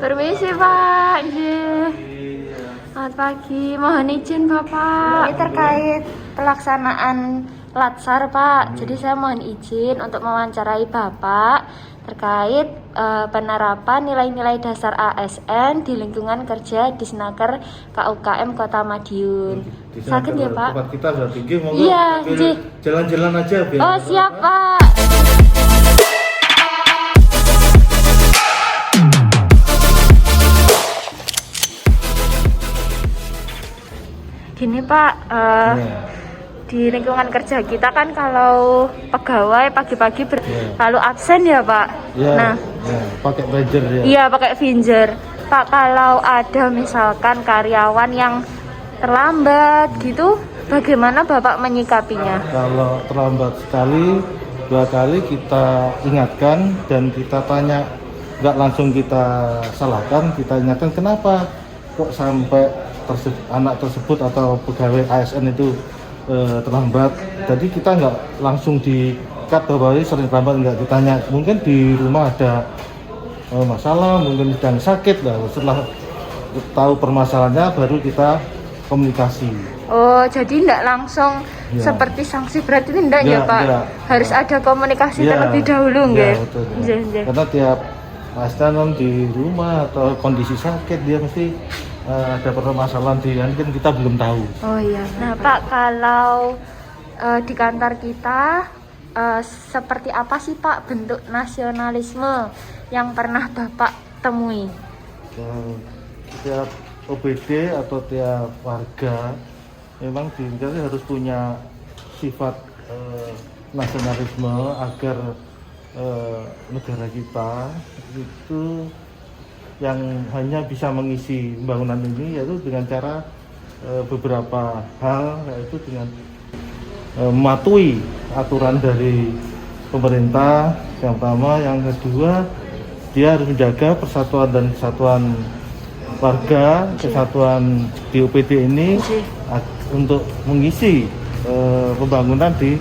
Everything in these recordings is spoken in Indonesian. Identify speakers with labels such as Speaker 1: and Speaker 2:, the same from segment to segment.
Speaker 1: Permisi Pak. Selamat pagi, mohon izin Bapak. Ini terkait pelaksanaan Latsar Pak. Jadi saya mohon izin untuk mewawancarai Bapak terkait penerapan nilai-nilai dasar ASN di lingkungan kerja Disnaker KUKM Kota Madiun. Sakit ya Pak?
Speaker 2: Tempat kita sudah tinggi, mau
Speaker 1: iya,
Speaker 2: jalan-jalan aja biar.
Speaker 1: Oh siap Pak. Gini Pak, di lingkungan kerja kita kan kalau pegawai pagi-pagi lalu absen ya Pak.
Speaker 2: Nah, pakai badger ya.
Speaker 1: Iya pakai finger. Pak, kalau ada misalkan karyawan yang terlambat gitu, bagaimana Bapak menyikapinya?
Speaker 2: Kalau terlambat sekali, 2 kali kita ingatkan dan kita tanya, nggak langsung kita salahkan, kita ingatkan kenapa kok sampai anak tersebut atau pegawai ASN itu terlambat. Jadi kita nggak langsung di-cut bahwa ini sering terlambat, nggak ditanya. Mungkin di rumah ada masalah, mungkin sedang sakit lah. Setelah tahu permasalahannya baru kita komunikasi.
Speaker 1: Oh, jadi tidak langsung seperti sanksi berat itu tidak ya Pak?
Speaker 2: Enggak.
Speaker 1: Harus ada komunikasi terlebih dahulu nggak?
Speaker 2: Karena tiap ASN di rumah atau kondisi sakit dia mesti ada permasalahan kan kita belum tahu.
Speaker 1: Oh iya. Nah Pak, kalau di kantor kita seperti apa sih Pak bentuk nasionalisme yang pernah Bapak temui?
Speaker 2: Tiap OBD atau tiap warga memang harus punya sifat nasionalisme agar negara kita itu yang hanya bisa mengisi pembangunan ini yaitu dengan cara beberapa hal, yaitu dengan mematuhi aturan dari pemerintah yang pertama. Yang kedua, dia harus menjaga persatuan dan kesatuan warga, kesatuan di OPD ini untuk mengisi pembangunan di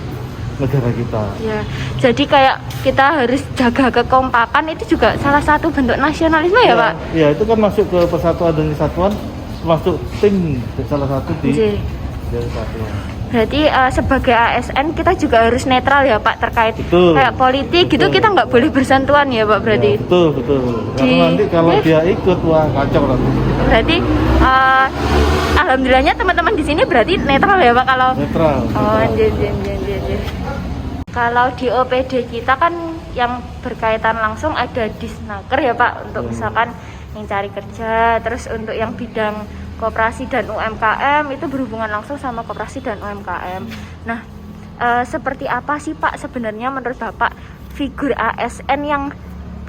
Speaker 2: negara kita.
Speaker 1: Ya, jadi kayak kita harus jaga kekompakan, itu juga salah satu bentuk nasionalisme ya Pak?
Speaker 2: Ya, itu kan masuk ke persatuan dan kesatuan, masuk tim salah satu di kesatuan.
Speaker 1: Berarti sebagai ASN kita juga harus netral ya Pak terkait kayak politik gitu, kita nggak boleh bersentuhan ya Pak berarti?
Speaker 2: Ya, betul. Karena nanti kalau dia ikut, wah kacau nanti.
Speaker 1: Berarti alhamdulillahnya teman-teman di sini berarti netral ya Pak kalau?
Speaker 2: Netral.
Speaker 1: Oh, Kalau di OPD kita kan yang berkaitan langsung ada Disnaker ya Pak, untuk misalkan yang cari kerja, terus untuk yang bidang koperasi dan UMKM itu berhubungan langsung sama koperasi dan UMKM. Nah, seperti apa sih Pak sebenarnya menurut Bapak figur ASN yang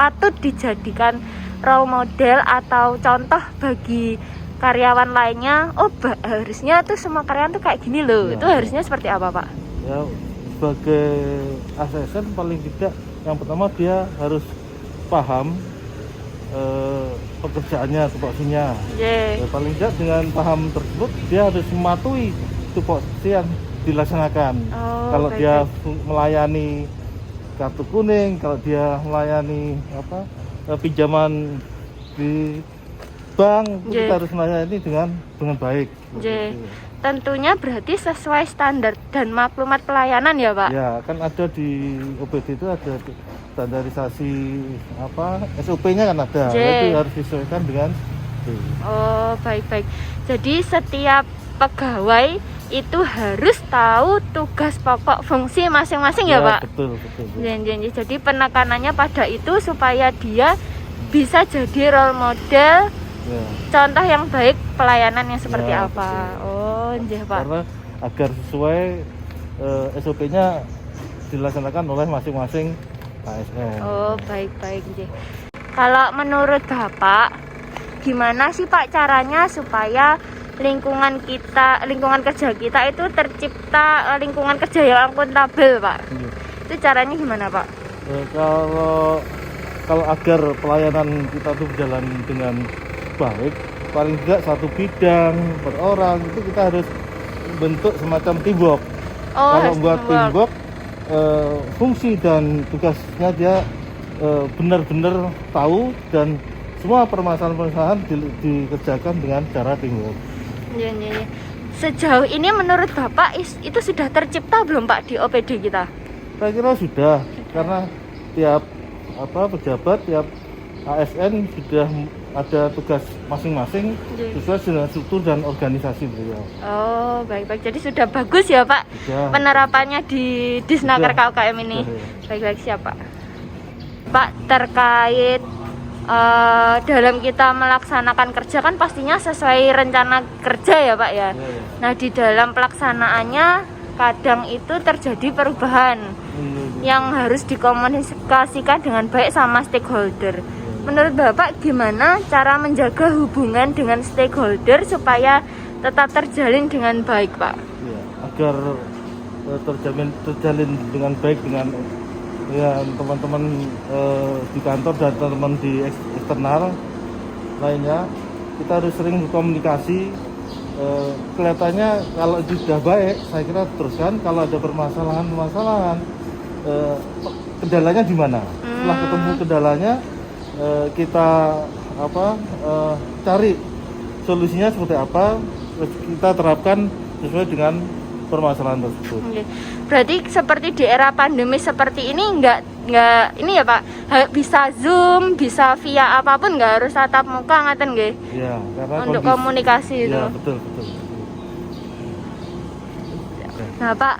Speaker 1: patut dijadikan role model atau contoh bagi karyawan lainnya? Oh, harusnya tuh semua karyawan tuh kayak gini loh. Itu harusnya seperti apa Pak?
Speaker 2: Ya, sebagai ASN paling tidak yang pertama dia harus paham pekerjaannya, tupoksinya. Ya, paling tidak dengan paham tersebut dia harus mematuhi tupoksi yang dilaksanakan. Kalau dia melayani kartu kuning, kalau dia melayani pinjaman di bank, kita harus melayani dengan baik.
Speaker 1: Tentunya berarti sesuai standar dan maklumat pelayanan ya Pak?
Speaker 2: Ya, kan ada di OPD itu ada standarisasi SOP-nya kan ada. Itu harus disesuaikan dengan
Speaker 1: Oh, baik. Jadi setiap pegawai itu harus tahu tugas pokok fungsi masing-masing ya Pak?
Speaker 2: Betul.
Speaker 1: Jadi penekanannya pada itu supaya dia bisa jadi role model, contoh yang baik pelayanan yang seperti apa. Betul. Oh, Pak.
Speaker 2: Karena agar sesuai SOP-nya dilaksanakan oleh masing-masing ASN.
Speaker 1: Oh, baik. Kalau menurut Bapak, gimana sih Pak caranya supaya lingkungan kerja kita itu tercipta lingkungan kerja yang akuntabel Pak? Itu caranya gimana Pak?
Speaker 2: Kalau agar pelayanan kita itu berjalan dengan baik, paling tidak satu bidang per orang itu kita harus bentuk semacam teamwork. Kalau buat teamwork, fungsi dan tugasnya dia benar-benar tahu dan semua permasalahan-permasalahan dikerjakan dengan cara teamwork.
Speaker 1: Iya, iya, iya. Sejauh ini menurut Bapak itu sudah tercipta belum Pak di OPD kita?
Speaker 2: Saya kira sudah, karena tiap pejabat, tiap ASN sudah ada tugas masing-masing sesuai dengan struktur dan organisasi beliau.
Speaker 1: Oh, baik-baik. Jadi sudah bagus ya Pak penerapannya di Disnaker KUKM ini. Baik-baik, siapa? Pak, terkait dalam kita melaksanakan kerja kan pastinya sesuai rencana kerja ya Pak ya. Nah, di dalam pelaksanaannya kadang itu terjadi perubahan yang harus dikomunikasikan dengan baik sama stakeholder. Menurut Bapak gimana cara menjaga hubungan dengan stakeholder supaya tetap terjalin dengan baik, Pak?
Speaker 2: Ya, agar terjalin dengan baik dengan teman-teman di kantor dan teman-teman di eksternal lainnya, kita harus sering berkomunikasi. Kelihatannya kalau sudah baik, saya kira teruskan. Kalau ada permasalahan, kendalanya di mana? Setelah ketemu kendalanya, kita cari solusinya seperti apa, terus kita terapkan sesuai dengan permasalahan tersebut.
Speaker 1: Berarti seperti di era pandemi seperti ini nggak ini ya Pak, bisa Zoom, bisa via apapun, nggak harus tatap muka ngaten nggih?
Speaker 2: Iya, karena
Speaker 1: untuk komunikasi itu.
Speaker 2: Iya, betul.
Speaker 1: Nah Pak,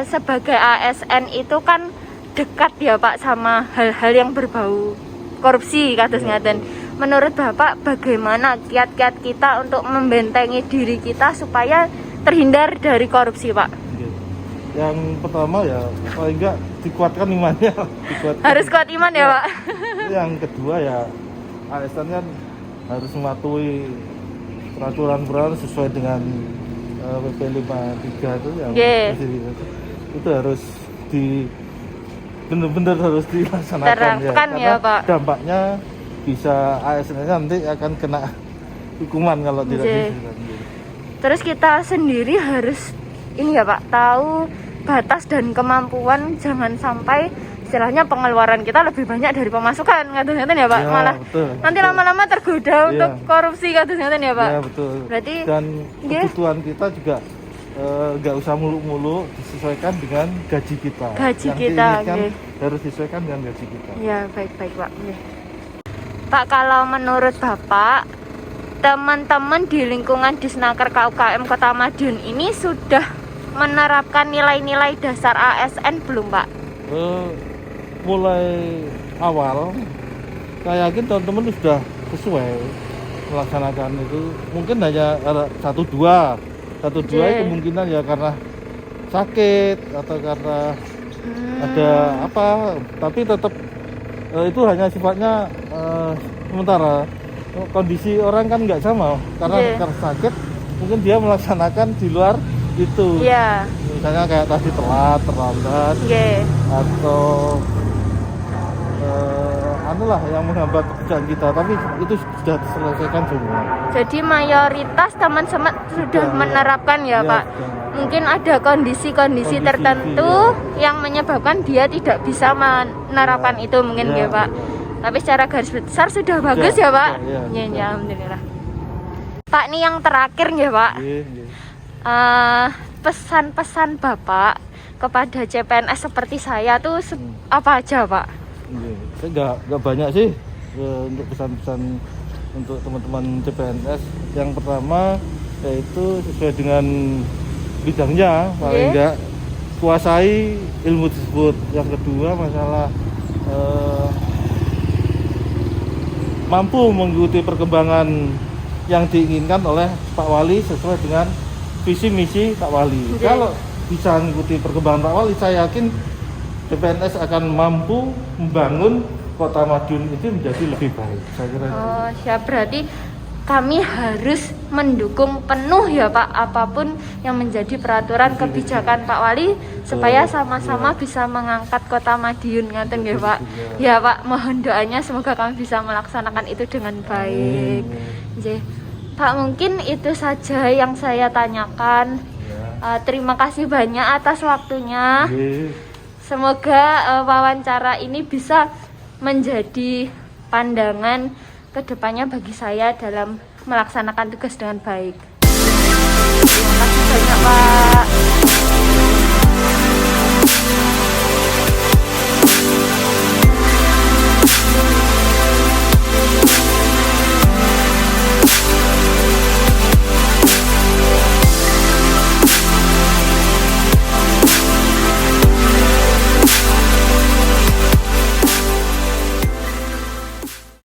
Speaker 1: sebagai ASN itu kan dekat ya Pak sama hal-hal yang berbau korupsi kados ngaten. Menurut Bapak bagaimana kiat-kiat kita untuk membentengi diri kita supaya terhindar dari korupsi, Pak?
Speaker 2: Yang pertama ya paling enggak dikuatkan imannya.
Speaker 1: Harus kuat iman ya, Pak.
Speaker 2: Yang kedua ya ASN kan harus mematuhi peraturan sesuai dengan PP 53 itu yang itu harus benar-benar harus dilaksanakan ya, karena
Speaker 1: ya, Pak.
Speaker 2: Dampaknya bisa ASN nanti akan kena hukuman kalau tidak dilaksanakan.
Speaker 1: Terus kita sendiri harus ini ya Pak, tahu batas dan kemampuan, jangan sampai istilahnya pengeluaran kita lebih banyak dari pemasukan, ngaten ya Pak. Malah
Speaker 2: betul,
Speaker 1: nanti lama-lama tergoda untuk korupsi, ngaten ya Pak.
Speaker 2: Iya betul.
Speaker 1: Berarti
Speaker 2: dan kebutuhan kita juga nggak usah muluk-muluk, disesuaikan dengan gaji kita.
Speaker 1: Gaji kita
Speaker 2: harus disesuaikan dengan gaji kita.
Speaker 1: Ya baik-baik Pak. Pak, kalau menurut Bapak, teman-teman di lingkungan Disnaker KUKM Kota Madiun ini sudah menerapkan nilai-nilai dasar ASN belum Pak?
Speaker 2: Mulai awal, saya yakin teman-teman sudah sesuai melaksanakan itu. Mungkin hanya satu dua kemungkinan ya karena sakit atau karena ada apa, tapi tetap itu hanya sifatnya sementara. Kondisi orang kan nggak sama, karena sakit mungkin dia melaksanakan di luar itu. Misalnya kayak tadi telat, terlambat, atau anulah yang menghambat pekerjaan kita, tapi itu sudah diselesaikan semua.
Speaker 1: Jadi mayoritas teman-teman sudah menerapkan ya Pak. Mungkin ada kondisi tertentu yang menyebabkan dia tidak bisa menerapkan itu mungkin ya Pak. Tapi secara garis besar sudah bagus ya Pak. Ya, alhamdulillah. Pak, ini yang terakhir ya Pak. Pesan-pesan Bapak kepada CPNS seperti saya tuh apa aja Pak?
Speaker 2: Nggak banyak sih untuk pesan-pesan untuk teman-teman CPNS. Yang pertama yaitu sesuai dengan bidangnya, paling enggak kuasai ilmu tersebut. Yang kedua masalah mampu mengikuti perkembangan yang diinginkan oleh Pak Wali sesuai dengan visi misi Pak Wali. Kalau bisa mengikuti perkembangan Pak Wali, saya yakin CPNS akan mampu membangun Kota Madiun itu menjadi lebih baik. Saya kira.
Speaker 1: Oh, siap. Berarti kami harus mendukung penuh ya Pak apapun yang menjadi peraturan kebijakan Pak Wali supaya sama-sama bisa mengangkat Kota Madiun, ngaten ya Pak. Ya Pak, mohon doanya semoga kami bisa melaksanakan itu dengan baik. Pak, mungkin itu saja yang saya tanyakan. Terima kasih banyak atas waktunya. Semoga wawancara ini bisa menjadi pandangan kedepannya bagi saya dalam melaksanakan tugas dengan baik. Terima kasih banyak Pak.